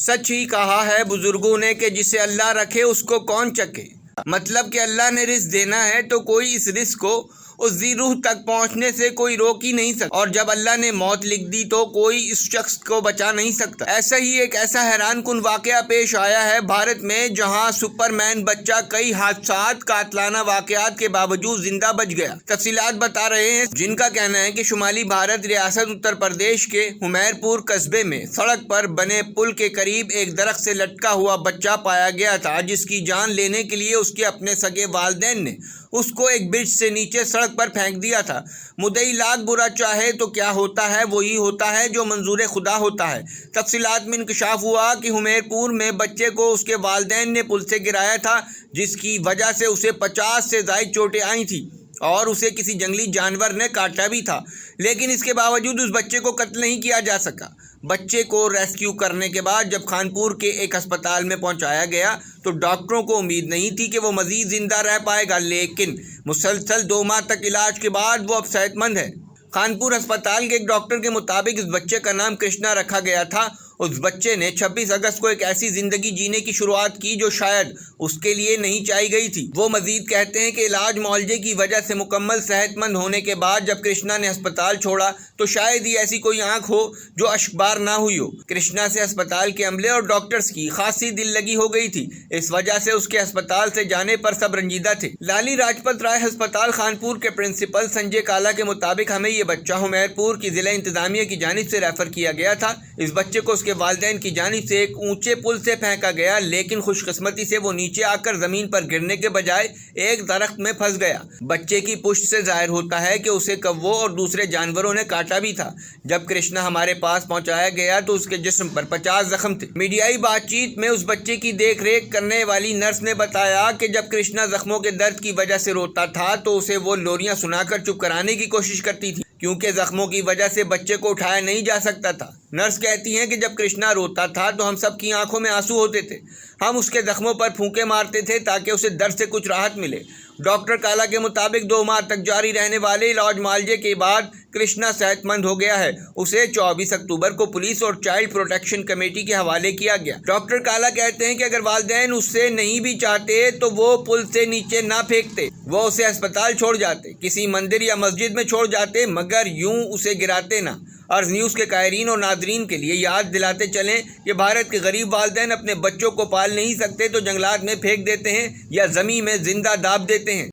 सच ही कहा है बुजुर्गों ने कि जिसे अल्लाह रखे उसको कौन चखे। मतलब कि अल्लाह ने रिस्क देना है तो कोई इस रिस्क को उस दी रूह तक पहुंचने से कोई रोक ही नहीं सकता, और जब अल्लाह ने मौत लिख दी तो कोई इस शख्स को बचा नहीं सकता। ऐसा ही एक ऐसा हैरान कुन वाकया पेश आया है भारत में, जहां सुपरमैन बच्चा कई हादसात कातलाना वाकयात के बावजूद जिंदा बच गया। तफसीलात बता रहे हैं, जिनका कहना है कि शुमाली भारत रियासत उत्तर प्रदेश के हुमैरपुर कस्बे में सड़क पर बने पुल के करीब एक दरख्त से लटका हुआ बच्चा पाया गया था, जिसकी जान लेने के लिए उसके अपने सगे वालिदैन ने उसको एक ब्रिज से नीचे सड़क पर फेंक दिया था। मुद्दई लाख बुरा चाहे तो क्या होता है, वही होता है जो मंजूर खुदा होता है। तफसीलात में इंकशाफ हुआ कि हुमैरपुर में बच्चे को उसके वालिदैन ने पुल से गिराया था, जिसकी वजह से उसे 50 से ज़ायद चोटें आई थी और उसे किसी जंगली जानवर ने काटा भी था, लेकिन इसके बावजूद उस बच्चे को कत्ल नहीं किया जा सका। बच्चे को रेस्क्यू करने के बाद जब खानपुर के एक अस्पताल में पहुंचाया गया तो डॉक्टरों को उम्मीद नहीं थी कि वो मज़ीद ज़िंदा रह पाएगा, लेकिन मुसलसल 2 माह तक इलाज के बाद वो अब सेहतमंद है। खानपुर अस्पताल के एक डॉक्टर के मुताबिक इस बच्चे का नाम कृष्णा रखा गया था। उस बच्चे ने 26 अगस्त को एक ऐसी ज़िंदगी जीने की शुरुआत की जो शायद उसके लिए नहीं चाही गई थी। वो मज़ीद कहते हैं कि इलाज मुआलजे की वजह से मुकम्मल सेहतमंद होने के बाद जब कृष्णा ने अस्पताल छोड़ा तो शायद ही ऐसी कोई आंख हो जो अश्कबार ना हुई हो। कृष्णा से अस्पताल के अमले और डॉक्टर्स की खासी दिल लगी हो गई थी, इस वजह से उसके अस्पताल से जाने पर सब रंजीदा थे। लाली लाजपत राय अस्पताल खानपुर के प्रिंसिपल संजय काला के मुताबिक हमें ये बच्चा हुमैरपुर की जिला इंतजामिया की जानिब से रेफर किया गया था। इस बच्चे को उसके वालिदैन की जानिब से एक ऊंचे पुल से फेंका गया, लेकिन खुशकिस्मती से वो नीचे आकर जमीन पर गिरने के बजाय एक दरख्त में फंस गया। बच्चे की पुष्ट से जाहिर होता है कि उसे कौवों और दूसरे जानवरों ने काटा भी था। जब कृष्णा हमारे पास पहुंचाया गया तो उसके जिस्म पर 50 जख्म थे। मीडियाई बातचीत में उस बच्चे की देख रेख करने वाली नर्स ने बताया कि जब कृष्णा जख्मों के दर्द की वजह से रोता था तो उसे वो लोरियां सुनाकर चुप कराने की कोशिश करती थी, क्योंकि जख्मों की वजह से बच्चे को उठाया नहीं जा सकता था। नर्स कहती हैं कि जब कृष्णा रोता था तो हम सब की आंखों में आंसू होते थे। हम उसके जख्मों पर फूंके मारते थे ताकि उसे दर्द से कुछ राहत मिले। डॉक्टर काला के मुताबिक 2 माह तक जारी रहने वाले इलाज मुआलजे के बाद कृष्णा सेहतमंद हो गया है। उसे 24 अक्टूबर को पुलिस और चाइल्ड प्रोटेक्शन कमेटी के हवाले किया गया। डॉक्टर काला कहते हैं कि अगर वालिदैन उससे नहीं भी चाहते तो वो पुल से नीचे ना फेंकते, वो उसे अस्पताल छोड़ जाते, किसी मंदिर या मस्जिद में छोड़ जाते, मगर यूं उसे गिराते ना। अर्ज न्यूज़ के कायरीन और नादरीन के लिए याद दिलाते चलें कि भारत के गरीब वालिदैन अपने बच्चों को पाल नहीं सकते तो जंगलात में फेंक देते हैं या ज़मीन में जिंदा दाब देते हैं।